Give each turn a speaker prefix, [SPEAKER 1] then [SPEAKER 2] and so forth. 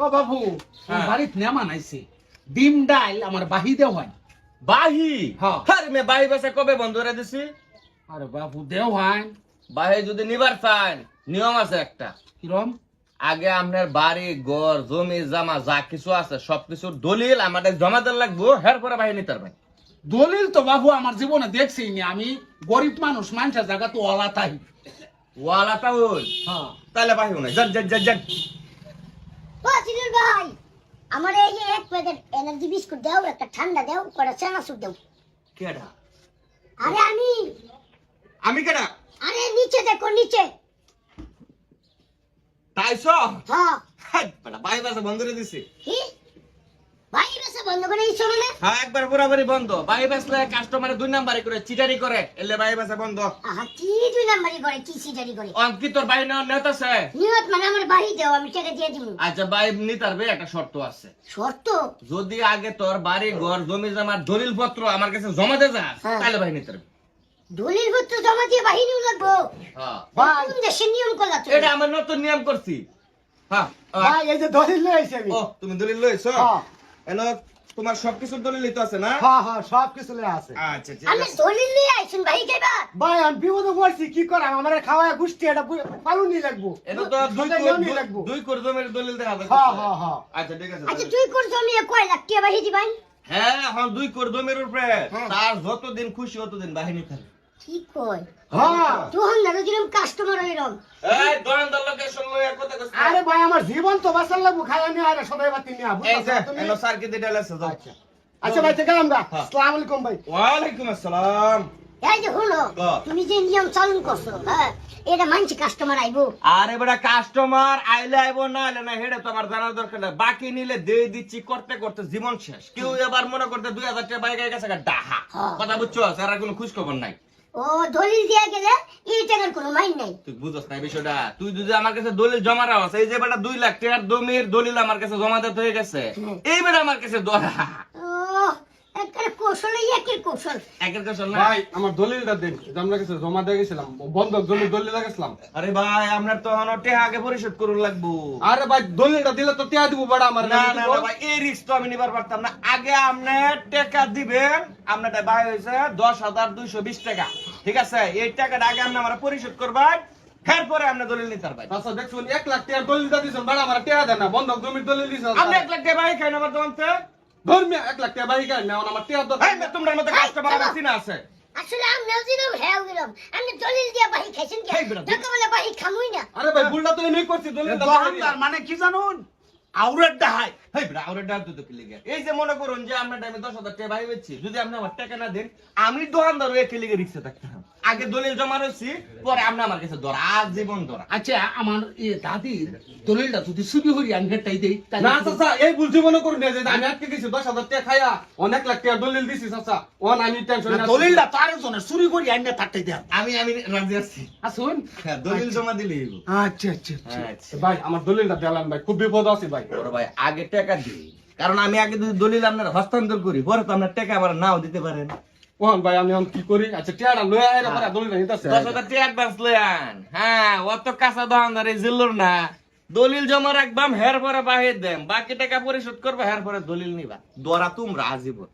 [SPEAKER 1] ও বাবু বাড়িতে নেমা নাইছে ডিম ডাল আমার বাহি দেও হয়
[SPEAKER 2] বাহি
[SPEAKER 1] হ্যাঁ।
[SPEAKER 2] আরে মে বাহি বাসা কবে বন্ধ করে দিছি?
[SPEAKER 1] আরে বাবু দেও হয়
[SPEAKER 2] বাহি যদি নিবার চান নিয়ম আছে একটা।
[SPEAKER 1] কিরম?
[SPEAKER 2] আগে আপনার বাড়ি ঘর জমি জামা যা কিছু আছে সবকিছুর দলিল আমাদের জমা দেওয়া লাগবো, হের পরে বাহি নিতে পারবেন।
[SPEAKER 1] দলিল তো বাবু আমার জীবনে দেখছি নি, আমি গরিব মানুষ, মানুষের জায়গা তো ওলা তাই।
[SPEAKER 2] ওয়ালাটা ওই
[SPEAKER 1] হ্যাঁ
[SPEAKER 2] তাহলে বাহিও নাই, যান যান যান যান।
[SPEAKER 3] বাজিরুল ভাই, আমার এই যে এক প্যাকেট এনার্জি বিস্কুট দাও, একটা ঠান্ডা দাও, কটা চানাচুর দাও।
[SPEAKER 2] কেডা?
[SPEAKER 3] আরে
[SPEAKER 2] আমি কেডা?
[SPEAKER 3] আরে নিচে দেখো নিচে।
[SPEAKER 2] তাইছো
[SPEAKER 3] হ্যাঁ
[SPEAKER 2] বড় বাহি বাসা বন্ধ করে দিছি।
[SPEAKER 3] কি ভাই বেসা বন্ধ করে দিছো মানে?
[SPEAKER 2] হ্যাঁ একবার পুরাপুরি বন্ধ। বাহি বাসলে কাস্টমারে 2 নাম্বারই করে চিটারি করে, এলে বাহি বাসা বন্ধ।
[SPEAKER 3] আহা কি দুই নাম্বারই করে, কি সিটারি করে?
[SPEAKER 2] অঙ্কি তোর বাহি নেওয়ার নেত আছে?
[SPEAKER 3] নিয়ত মানে আমার বাড়ি দাও, আমি টাকা দিয়ে দিব।
[SPEAKER 2] আচ্ছা বাহি নিতারবে, একটা শর্ত আছে।
[SPEAKER 3] শর্ত?
[SPEAKER 2] যদি আগে তোর বাড়ি ঘর জমি জমার দলিল পত্র আমার কাছে জমা দে যা,
[SPEAKER 3] হ্যাঁ।
[SPEAKER 2] তাহলে বাহি নিতে পারবি।
[SPEAKER 3] দলিল পত্র জমা দিয়ে বাহিনী লাগবো?
[SPEAKER 2] হ্যাঁ
[SPEAKER 3] ভাই কোন দেশের নিয়ম করলা তুমি?
[SPEAKER 2] এটা আমার নতুন নিয়ম করছি। হ্যাঁ
[SPEAKER 1] ভাই এই যে দলিল লই আইছি আমি।
[SPEAKER 2] ও তুমি দলিল লইছো?
[SPEAKER 1] হ্যাঁ
[SPEAKER 2] এনো তোমার সবকিছুর দলিল তো আছে না?
[SPEAKER 1] হ্যাঁ হ্যাঁ সব কিছু লই আছে।
[SPEAKER 2] আচ্ছা ঠিক
[SPEAKER 3] আমি
[SPEAKER 2] আছে।
[SPEAKER 3] দলিল নিয়ে আইছুন ভাই কেবা?
[SPEAKER 1] ভাই আমি বিপদে পড়ছি, কি করাম, আমার খাওয়া গুষ্টি এটা পালুনি লাগবো।
[SPEAKER 2] এটা তো
[SPEAKER 1] দুইটা নিয়মই লাগবো।
[SPEAKER 2] দুই কোর জমির দলিল দেখা যাচ্ছে।
[SPEAKER 1] হ্যাঁ হ্যাঁ হ্যাঁ
[SPEAKER 2] আচ্ছা ঠিক আছে।
[SPEAKER 3] আচ্ছা তুই কোন জমি কয় লাখ টাকা বাহি দিবাই?
[SPEAKER 2] হ্যাঁ এখন 2 কোর জমির উপরে
[SPEAKER 3] হ্যাঁ।
[SPEAKER 2] তার যতদিন খুশি ততদিন বাহিনী থাকে।
[SPEAKER 3] কি কয়?
[SPEAKER 1] হ্যাঁ।
[SPEAKER 3] তুই না দিলাম কাস্টমার হইরম।
[SPEAKER 2] এই দোকানদার লোকেশন লইয়া কথা কইছ।
[SPEAKER 1] আরে ভাই আমার জীবন তো বাঁচার লাগবো, খাই আমি আর সদাই বাতি নিয়া
[SPEAKER 2] এই যে
[SPEAKER 1] তুমি।
[SPEAKER 2] এনো সার্কিট ডিটেইল আছে যাও।
[SPEAKER 1] আচ্ছা আচ্ছা ভাই থেকে আমরা
[SPEAKER 2] হ্যাঁ।
[SPEAKER 1] আসসালামু আলাইকুম ভাই।
[SPEAKER 2] ওয়ালাইকুম আসসালাম।
[SPEAKER 3] এই যে হলো
[SPEAKER 2] বাহ।
[SPEAKER 3] তুমি যে নিয়ম চালু করছো, হ্যাঁ এটা মানছি কাস্টমার আইবো।
[SPEAKER 2] আরে বড় কাস্টমার আইলে আইবো না আইলে না হেডে তো আমার জানার দরকার নাই। বাকি নিলে দিয়ে দিচ্ছি করতে করতে জীবন শেষ। কেউ এবার মনে করতে 2000 টাকা বাইক গেছে ডাহা।
[SPEAKER 3] হ্যাঁ।
[SPEAKER 2] কথা বুঝছো? আর কোনো খোঁজ খবর নাই।
[SPEAKER 3] ও দলিল দিয়ে গেলে এই টাকার কোনো মাইন নাই।
[SPEAKER 2] তুই বুঝছ না এই বিষয়টা? তুই যদি আমার কাছে দলিল জমা রাখছ, এই যে বেটা 2 লাখ টাকার জমির দলিল আমার কাছে জমা দিতে হয়ে গেছে, এই বেটা আমার কাছে ধরা
[SPEAKER 3] ও একটা কৌশল, একের কৌশল।
[SPEAKER 2] একের কাছে না।
[SPEAKER 4] ভাই আমার দলিলটা দেন, আমরা কাছে জমা দিয়ে গেছিলাম, বন্ধক জমি দলিল গেছিলাম।
[SPEAKER 2] আরে ভাই আপনার তো এখন টাকা আগে পরিশোধ করুন লাগবো।
[SPEAKER 4] আরে ভাই দলিলটা দিলে তো টিয়া দিব বড় আমার।
[SPEAKER 2] না না না ভাই এই রিস্ক তো আমি নিবার পারতাম না। আগে আপনি টাকা দিবেন, আপনারটা ভাই হয়েছে 10,220 টাকা, ঠিক আছে? এই টাকাটা আগে আপনি আমার পরিশোধ করবেন, এরপরে আপনি দলিল নিতে পারবেন।
[SPEAKER 4] আচ্ছা দেখুন 1 লাখ টাকার দলিলটা দিছেন বড় আমার, টিয়া দেন না, বন্ধক জমির দলিল দিছেন।
[SPEAKER 2] আপনি 1 লাখ টাকা ভাই খাই আমার দোকানতে।
[SPEAKER 4] ধর্মে 1 লাখ টাকা বাড়ি গায় না, আমার টিয়া দরকার।
[SPEAKER 2] এই তোমরা মতো কাস্টমার আমার চিনা আছে।
[SPEAKER 3] আসলে আমরাও দিলাম, হ্যাঁ দিলাম। আমি দলিল দিয়ে বাহি খাইছেন কি?
[SPEAKER 2] এই বেটা,
[SPEAKER 3] টাকা বলে বাহি খামুই না।
[SPEAKER 4] আরে ভাই ভুলটা তো এনেই করছি, দলিলটা
[SPEAKER 1] দোকানদার মানে কি জানুন, আউরের ডাহাই।
[SPEAKER 2] হেই ব্রা ওরে ডাল তো কি লিগে? এই যে মনে করুন যে আমরা টাইমে 10,000 টাকা ভাই হচ্ছি, যদি আপনি আমার টাকা না দেন আমি দোকানদার হয়ে কি লিগে রিক্সা থাকতাম? আগে দলিল জমা রয়েছি, পরে আপনি আমার কাছে ধরা, আজীবন ধরা।
[SPEAKER 1] আচ্ছা আমার দাদির দলিলটা যদি চুরি করি আমি হেটাই দেই তাহলে
[SPEAKER 4] না
[SPEAKER 1] কি-
[SPEAKER 4] চাচা এই ভুল জীবনে করুন না, যে আমি আজকে গেছি 10,000 টাকা খাইয়া 1 লাখ টাকা দলিল দিছি চাচা, ওন আমি টেনশন
[SPEAKER 1] না, দলিলটা তো আরেকজনের চুরি করি আইনা থাকতে দেন।
[SPEAKER 2] আমি রাজি আছি।
[SPEAKER 1] আসুন।
[SPEAKER 2] হ্যাঁ দলিল জমা দিলেই হইবো।
[SPEAKER 1] আচ্ছা আচ্ছা আচ্ছা।
[SPEAKER 2] আচ্ছা
[SPEAKER 4] ভাই আমার দলিলটা দেলান ভাই, খুব বিপদ আছে ভাই।
[SPEAKER 2] বড় ভাই আগে টাকা দিই, কারণ আমি আগে যদি দলিল আপনার হস্তান্তর করি, পরে তো আপনার টাকা আবার নাও দিতে পারেন।
[SPEAKER 4] ওন ভাই আমি এখন কি করি? আচ্ছা টিয়াটা লয়ে আইরা পরে দলিলটা নিতেছে।
[SPEAKER 2] 10,000 টাকা অ্যাডভান্স লয়ান। হ্যাঁ অত কাঁচা দোকানদার এই জিল্লুর না। দলিল জমা রাখবাম, হের পরে বাহির দেন, বাকি টাকা পরিশোধ করবো, হের পরে দলিল নিবা। দরা তোমরা আজীবন।